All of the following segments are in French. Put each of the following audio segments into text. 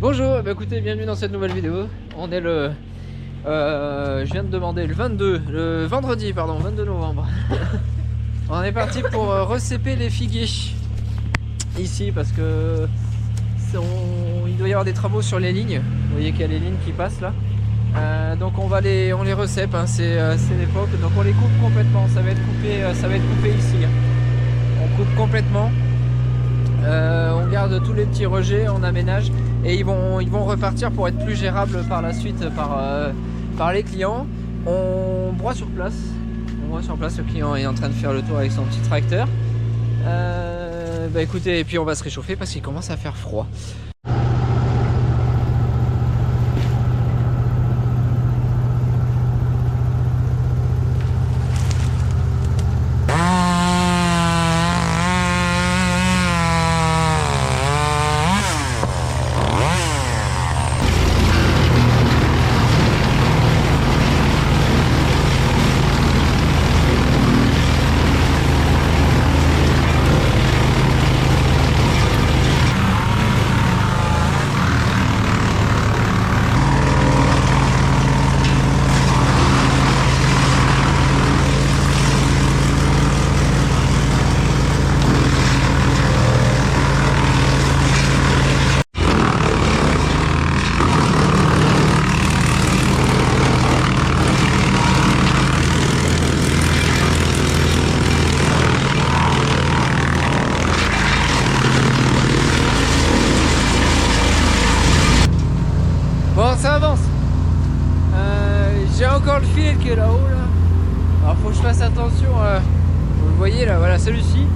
Bonjour, bah écoutez, bienvenue dans cette nouvelle vidéo. On est le... je viens de demander le vendredi, pardon, 22 novembre. On est parti pour recéper les figuiers ici parce que il doit y avoir des travaux sur les lignes. Vous voyez qu'il y a les lignes qui passent là. Donc on les recèpe, hein, c'est l'époque. Donc on les coupe complètement, ça va être coupé ici. Hein. On coupe complètement. On garde tous les petits rejets, on aménage et ils vont repartir pour être plus gérables par la suite par les clients. On broie sur place. Le client est en train de faire le tour avec son petit tracteur. Bah écoutez, et puis on va se réchauffer parce qu'il commence à faire froid. Bon, ça avance. J'ai encore le fil qui est là-haut là. Alors faut que je fasse attention. Vous le voyez là, voilà celui-ci.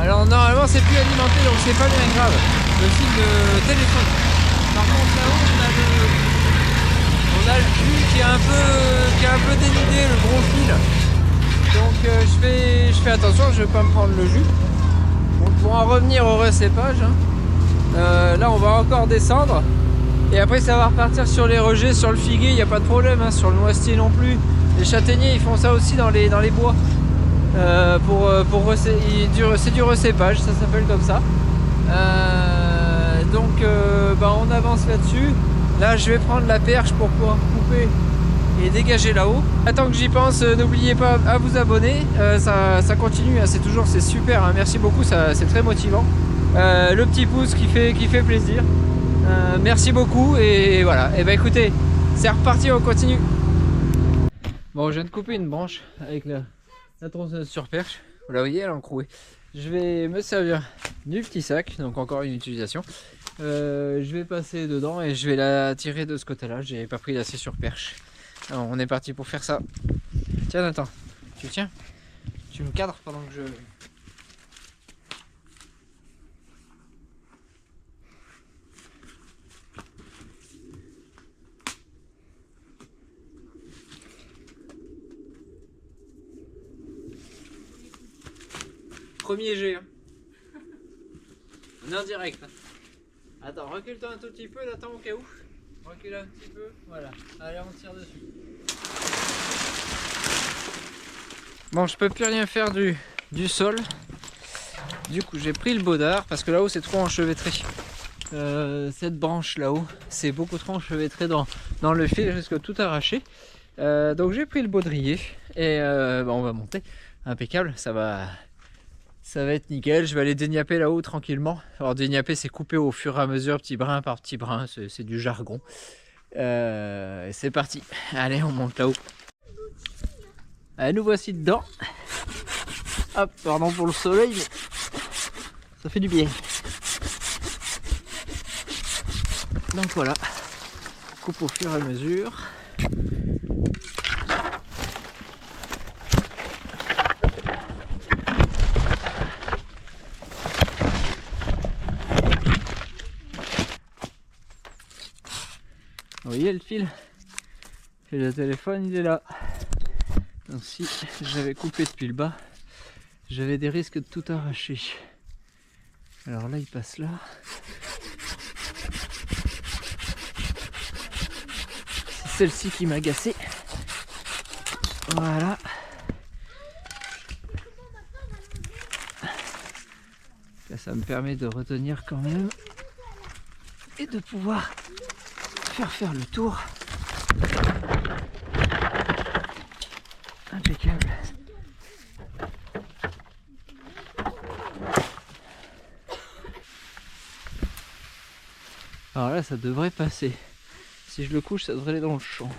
Alors normalement c'est plus alimenté donc c'est pas bien grave. Le fil de téléphone. Par contre là-haut on a le jus qui est un peu dénudé, le gros fil. Donc je fais attention, je vais pas me prendre le jus. Donc pour en revenir au recépage, hein, là on va encore descendre. Et après ça va repartir sur les rejets, sur le figuier, il n'y a pas de problème, hein, sur le noisetier non plus. Les châtaigniers ils font ça aussi dans les bois. C'est du recépage, ça s'appelle comme ça. Donc on avance là-dessus. Là je vais prendre la perche pour pouvoir couper et dégager là-haut. Attends que j'y pense, n'oubliez pas à vous abonner. Ça continue, hein, c'est super, hein, merci beaucoup, c'est très motivant. Le petit pouce qui fait plaisir. Merci beaucoup et voilà, et bah écoutez, c'est reparti, on continue. Bon, je viens de couper une branche avec la tronçonneuse sur perche, vous la voyez, elle est encrouée. Je vais me servir du petit sac, donc encore une utilisation. Je vais passer dedans et je vais la tirer de ce côté là, j'ai pas pris d'assez sur perche. Alors, on est parti pour faire ça. Tiens Nathan, tu tiens, tu me cadres pendant que je... Premier jet. Hein. On est en direct. Attends, recule-toi un tout petit peu, Nathan, au cas où. Recule un petit peu, voilà. Allez, on tire dessus. Bon, je peux plus rien faire du sol. Du coup, j'ai pris le baudard parce que là-haut, c'est trop enchevêtré. Cette branche là-haut, c'est beaucoup trop enchevêtré dans le fil, je risque tout arracher. Donc, j'ai pris le baudrier et on va monter. Impeccable, ça va être nickel. Je vais aller déniapper là-haut tranquillement. Alors déniapper c'est couper au fur et à mesure, petit brin par petit brin, c'est du jargon. C'est parti, allez on monte là-haut. Allez, nous voici dedans. Hop, pardon pour le soleil mais ça fait du bien. Donc voilà, coupe au fur et à mesure. Vous voyez le fil et le téléphone il est là. Donc si j'avais coupé depuis le bas, j'avais des risques de tout arracher. Alors là il passe là. C'est celle-ci qui m'a agacé. Voilà. Là, ça me permet de retenir quand même. et de pouvoir faire le tour. Impeccable. Alors là, ça devrait passer. Si je le couche, ça devrait aller dans le champ.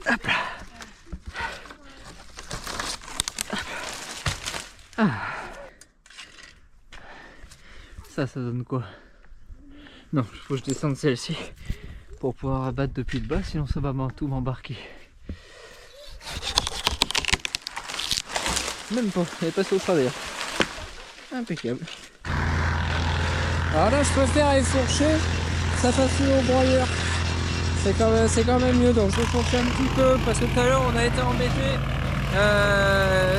Hop là. Ah. Ça donne quoi? Non, il faut que je descende celle-ci pour pouvoir abattre depuis le bas, sinon ça va tout m'embarquer. Même pas, elle est passée au travers. Impeccable. Alors là, je préfère effourcher, ça passe au broyeur. C'est quand même mieux, donc je vais fourcher un petit peu parce que tout à l'heure on a été embêté.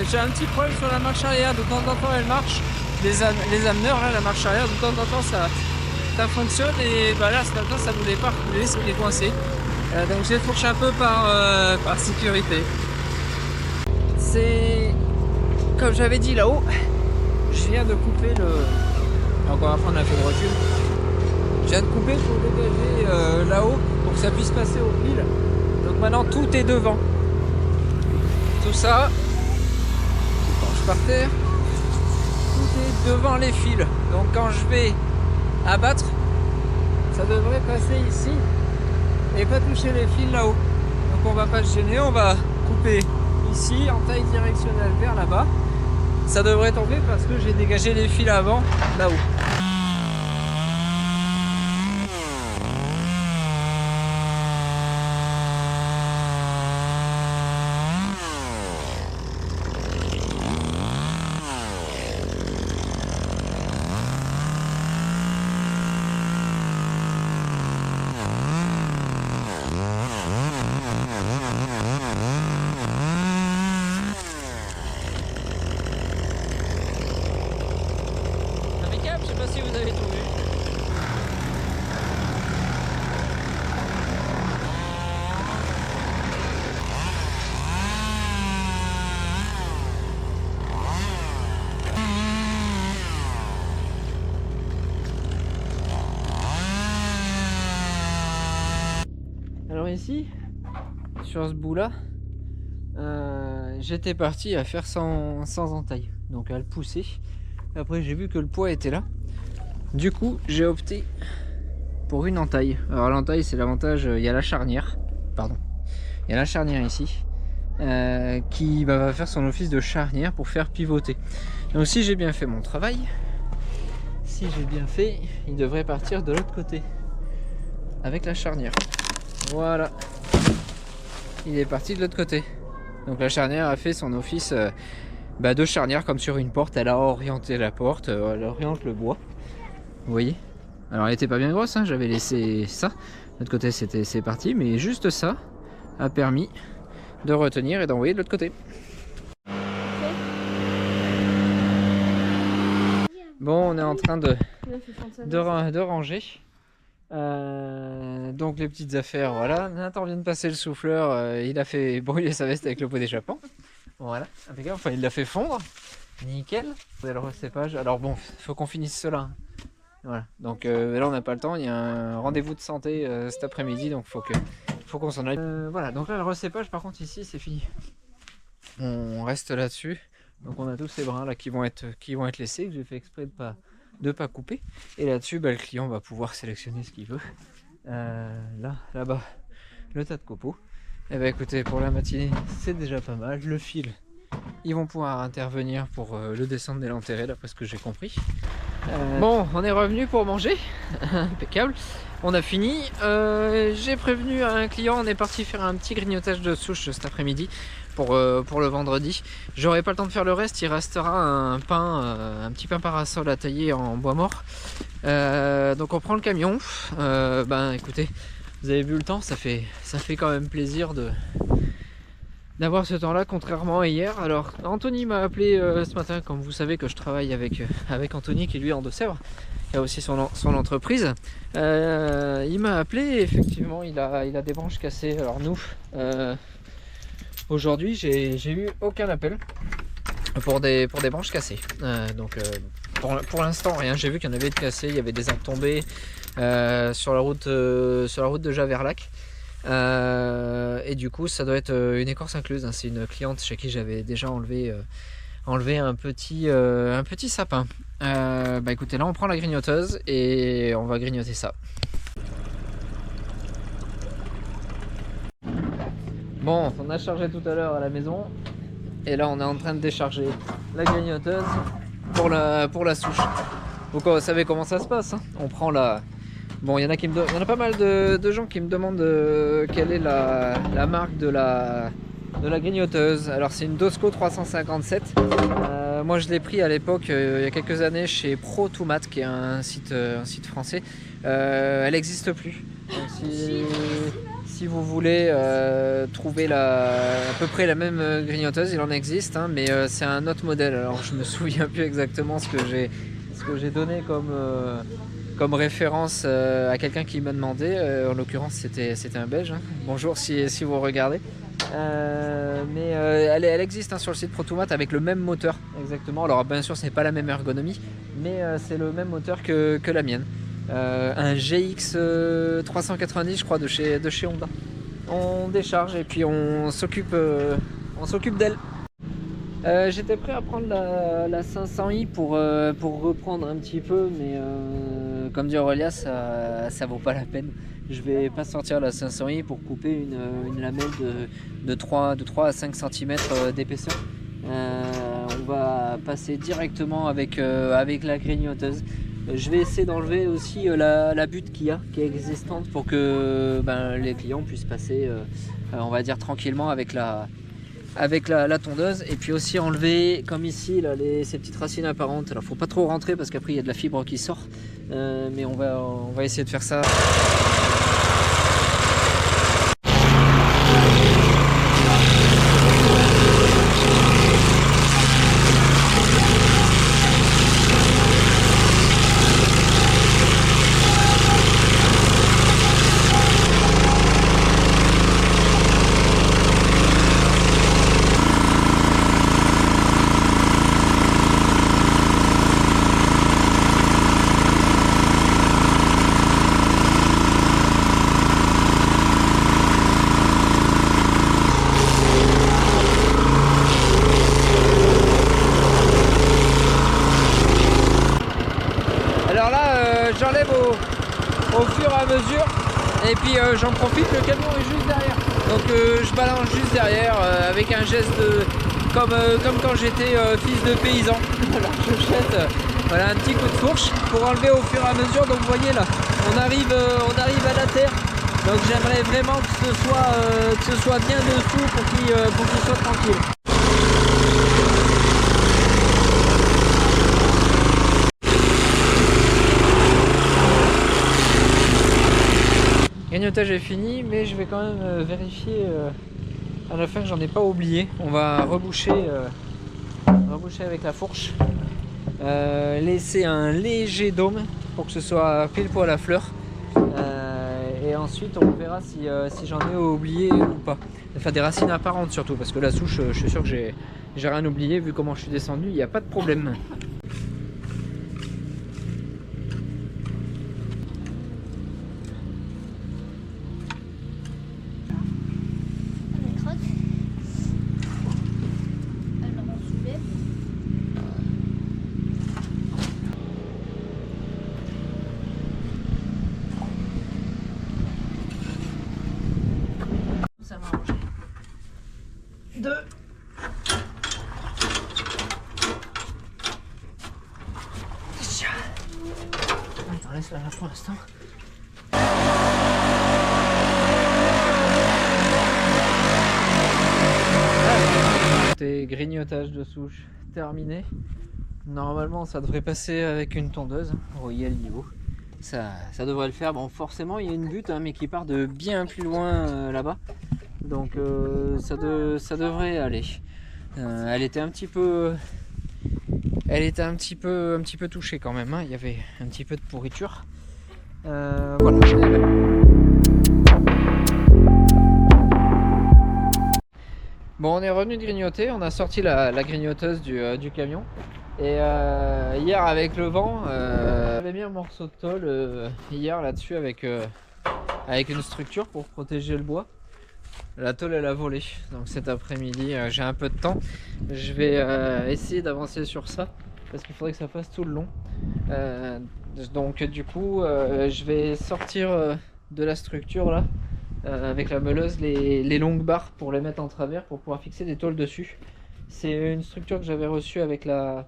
J'ai un petit problème sur la marche arrière, de temps en temps elle marche. Les ameneurs, là, la marche arrière, de temps en temps ça fonctionne et bah là ce matin ça voulait pas rouler, c'était coincé. Donc j'ai fourché un peu par sécurité. C'est comme j'avais dit là-haut, je viens de couper le. Encore une fois on a fait le recul. Je viens de couper pour dégager là-haut pour que ça puisse passer au fil. Donc maintenant tout est devant. Tout ça, je penche par terre, tout est devant les fils. Donc quand je vais abattre, ça devrait passer ici et pas toucher les fils là-haut. Donc on va pas se gêner, on va couper ici en taille directionnelle vers là-bas. Ça devrait tomber parce que j'ai dégagé les fils avant là-haut. Je sais pas si vous avez tout vu. Alors ici, sur ce bout là, j'étais parti à faire sans entaille, donc à le pousser. Après j'ai vu que le poids était là. Du coup j'ai opté pour une entaille. Alors l'entaille c'est l'avantage, il y a la charnière. Pardon. Il y a la charnière ici. Qui va faire son office de charnière pour faire pivoter. Donc si j'ai bien fait mon travail, si j'ai bien fait, il devrait partir de l'autre côté. Avec la charnière. Voilà. Il est parti de l'autre côté. Donc la charnière a fait son office de charnière comme sur une porte. Elle a orienté la porte, elle oriente le bois. Vous voyez? Alors elle était pas bien grosse, hein, j'avais laissé ça. De l'autre côté c'est parti, mais juste ça a permis de retenir et d'envoyer de l'autre côté. Bon, on est en train de ranger. Donc les petites affaires, voilà. Nathan vient de passer le souffleur, il a fait brûler sa veste avec le pot d'échappement. Voilà, impeccable. Enfin, il l'a fait fondre. Nickel. C'est le recépage. Alors bon, il faut qu'on finisse cela. Voilà. Donc là, on n'a pas le temps. Il y a un rendez-vous de santé cet après-midi, donc faut qu'on s'en aille. Voilà. Donc là, le recépage, par contre, ici, c'est fini. On reste là-dessus. Donc on a tous ces brins là qui vont être laissés, que j'ai fait exprès de pas couper. Et là-dessus, le client va pouvoir sélectionner ce qu'il veut. Là-bas, le tas de copeaux. Et écoutez, pour la matinée, c'est déjà pas mal. Le fil, ils vont pouvoir intervenir pour le descendre et l'enterrer, d'après ce que j'ai compris. Bon, on est revenu pour manger. Impeccable. On a fini. J'ai prévenu un client, on est parti faire un petit grignotage de souche cet après-midi pour le vendredi. J'aurai pas le temps de faire le reste, il restera un pain, un petit pain parasol à tailler en bois mort. Donc on prend le camion. Ben écoutez, vous avez vu le temps, ça fait quand même plaisir d'avoir ce temps là contrairement à hier. Alors Anthony m'a appelé ce matin, comme vous savez que je travaille avec Anthony qui lui est en Deux-Sèvres, il a aussi son entreprise. Il m'a appelé et effectivement il a des branches cassées. Alors nous aujourd'hui j'ai eu aucun appel pour des branches cassées, donc pour l'instant rien. J'ai vu qu'il y en avait de cassées, il y avait des arbres tombés sur la route de Javerlac. Et du coup ça doit être une écorce incluse, hein. C'est une cliente chez qui j'avais déjà enlevé un petit sapin. Bah écoutez, là on prend la grignoteuse et on va grignoter ça. Bon, on a chargé tout à l'heure à la maison et là on est en train de décharger la grignoteuse pour la souche. Vous savez comment ça se passe, hein. On prend la... Bon, il y en a pas mal de gens qui me demandent quelle est la marque de la grignoteuse. Alors c'est une Dosco 357. Moi je l'ai pris à l'époque, il y a quelques années, chez ProTomat, qui est un site français. Elle n'existe plus. Donc, si vous voulez trouver à peu près la même grignoteuse, il en existe, hein, mais c'est un autre modèle. Alors je me souviens plus exactement ce que j'ai donné comme référence à quelqu'un qui m'a demandé. En l'occurrence c'était un Belge, hein. Bonjour si vous regardez. Mais elle existe, hein, sur le site ProTomat avec le même moteur exactement. Alors bien sûr ce n'est pas la même ergonomie, mais c'est le même moteur que la mienne. Un GX 390 je crois de chez Honda. On décharge et puis on s'occupe d'elle. J'étais prêt à prendre la 500i pour reprendre un petit peu, mais comme dit Aurélia, ça vaut pas la peine. Je vais pas sortir la 500i pour couper une lamelle de 3 à 5 cm d'épaisseur. On va passer directement avec la grignoteuse. Je vais essayer d'enlever aussi la butte qui est existante pour que les clients puissent passer on va dire tranquillement avec la tondeuse, et puis aussi enlever comme ici là, ces petites racines apparentes. Alors faut pas trop rentrer parce qu'après il y a de la fibre qui sort, mais on va essayer de faire ça. J'enlève au fur et à mesure, et puis j'en profite, le camion est juste derrière, donc je balance juste derrière avec un geste comme quand j'étais fils de paysan. Alors je jette voilà, un petit coup de fourche pour enlever au fur et à mesure. Donc vous voyez là, on arrive à la terre, donc j'aimerais vraiment que ce soit bien dessous pour qu'il soit tranquille. Le grignotage est fini, mais je vais quand même vérifier à la fin que j'en ai pas oublié. On va reboucher avec la fourche, laisser un léger dôme pour que ce soit pile poil à la fleur, et ensuite on verra si j'en ai oublié ou pas. Enfin des racines apparentes surtout, parce que la souche je suis sûr que j'ai rien oublié. Vu comment je suis descendu, il n'y a pas de problème. Ça m'a arrangé. 2. là pour l'instant. Grignotage de souche terminé. Normalement ça devrait passer avec une tondeuse. Vous voyez le niveau. Ça devrait le faire. Bon, forcément il y a une butte, hein, mais qui part de bien plus loin là-bas. Donc ça devrait aller. Elle était un petit peu touchée quand même, hein. Il y avait un petit peu de pourriture. Voilà. Bon, on est revenu de grignoter, on a sorti la grignoteuse du camion. Et hier avec le vent, j'avais mis un morceau de tôle hier là-dessus avec une structure pour protéger le bois. La tôle elle a volé, donc cet après-midi j'ai un peu de temps. Je vais essayer d'avancer sur ça parce qu'il faudrait que ça fasse tout le long. Donc du coup je vais sortir de la structure là avec la meuleuse les longues barres pour les mettre en travers pour pouvoir fixer des tôles dessus. C'est une structure que j'avais reçue avec la...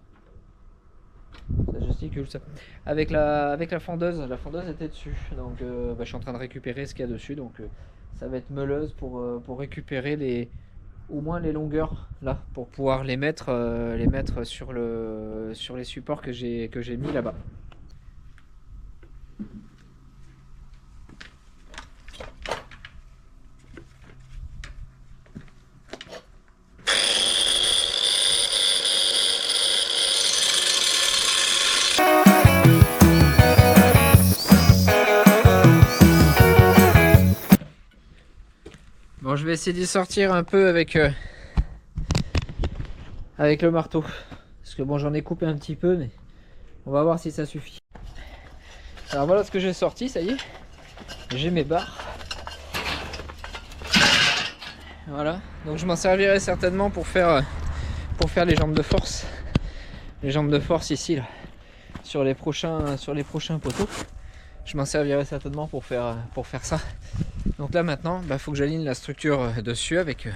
Ça gesticule ça. Avec la fondeuse. La fondeuse était dessus, donc je suis en train de récupérer ce qu'il y a dessus, donc ça va être meuleuse pour récupérer au moins les longueurs là, pour pouvoir les mettre sur les supports que j'ai mis là-bas. Bon, je vais essayer d'y sortir un peu avec le marteau. Parce que bon, j'en ai coupé un petit peu, mais on va voir si ça suffit. Alors voilà ce que j'ai sorti, ça y est. J'ai mes barres. Voilà. Donc je m'en servirai certainement pour faire les jambes de force. Les jambes de force ici, là. Sur les prochains poteaux. Je m'en servirai certainement pour faire ça. Donc là maintenant, faut que j'aligne la structure dessus avec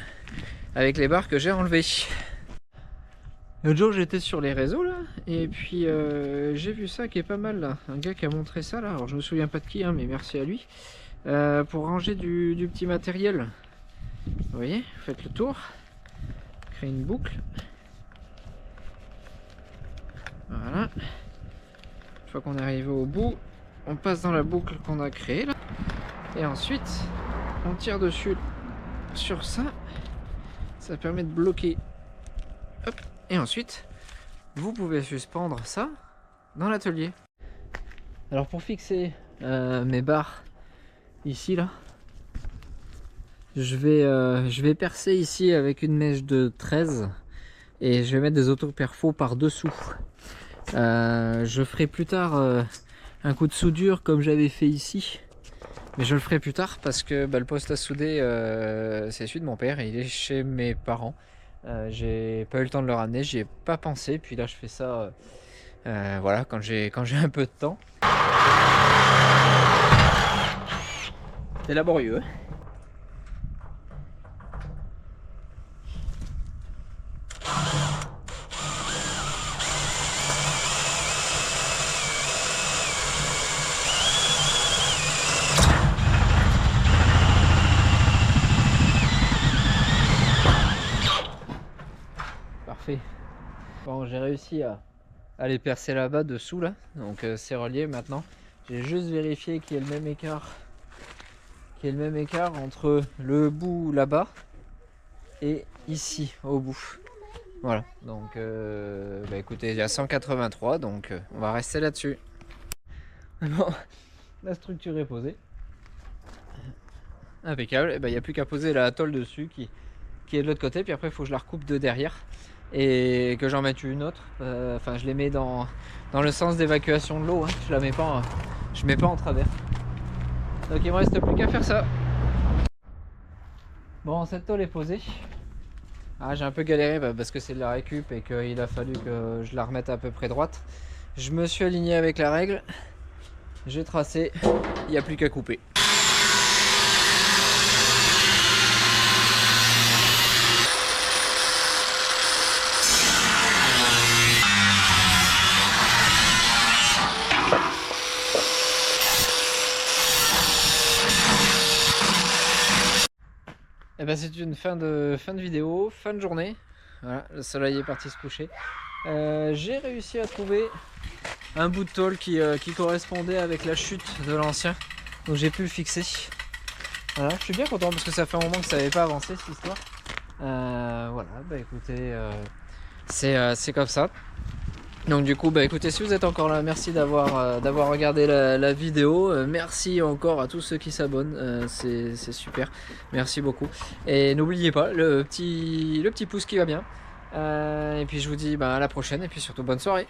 les barres que j'ai enlevées. L'autre jour j'étais sur les réseaux là, et puis j'ai vu ça qui est pas mal là. Un gars qui a montré ça là, alors je me souviens pas de qui, hein, mais merci à lui. Pour ranger du petit matériel. Vous voyez, vous faites le tour, créez une boucle. Voilà. Une fois qu'on est arrivé au bout, on passe dans la boucle qu'on a créée là. Et ensuite, on tire dessus sur ça. Ça permet de bloquer. Hop. Et ensuite, vous pouvez suspendre ça dans l'atelier. Alors pour fixer mes barres ici là, je vais percer ici avec une mèche de 13 et je vais mettre des autoperfos par dessous. Je ferai plus tard un coup de soudure comme j'avais fait ici. Mais je le ferai plus tard parce que le poste à souder c'est celui de mon père et il est chez mes parents. J'ai pas eu le temps de le ramener, j'y ai pas pensé. Puis là je fais ça voilà, quand j'ai un peu de temps. C'est laborieux, hein. Parfait. Bon, j'ai réussi à les percer là-bas dessous là, donc c'est relié maintenant. J'ai juste vérifié qu'il y ait le même écart entre le bout là-bas et ici au bout. Voilà, donc écoutez, il y a 183, donc on va rester là-dessus. Bon, la structure est posée. Impeccable, et il n'y a plus qu'à poser la tôle dessus qui est de l'autre côté, puis après il faut que je la recoupe de derrière et que j'en mette une autre. Enfin, je les mets dans le sens d'évacuation de l'eau, hein. Je mets pas en travers. Donc il me reste plus qu'à faire ça. Bon, cette tôle est posée. Ah, j'ai un peu galéré parce que c'est de la récup et qu'il a fallu que je la remette à peu près droite. Je me suis aligné avec la règle, j'ai tracé, il n'y a plus qu'à couper. Et ben c'est une fin de vidéo, fin de journée. Voilà, le soleil est parti se coucher. J'ai réussi à trouver un bout de tôle qui correspondait avec la chute de l'ancien. Donc j'ai pu le fixer. Voilà, je suis bien content parce que ça fait un moment que ça n'avait pas avancé cette histoire. Voilà, bah écoutez, c'est comme ça. Donc du coup, bah écoutez, si vous êtes encore là, merci d'avoir regardé la vidéo. Merci encore à tous ceux qui s'abonnent, c'est super. Merci beaucoup. Et n'oubliez pas le petit pouce qui va bien. Et puis je vous dis bah, à la prochaine et puis surtout bonne soirée.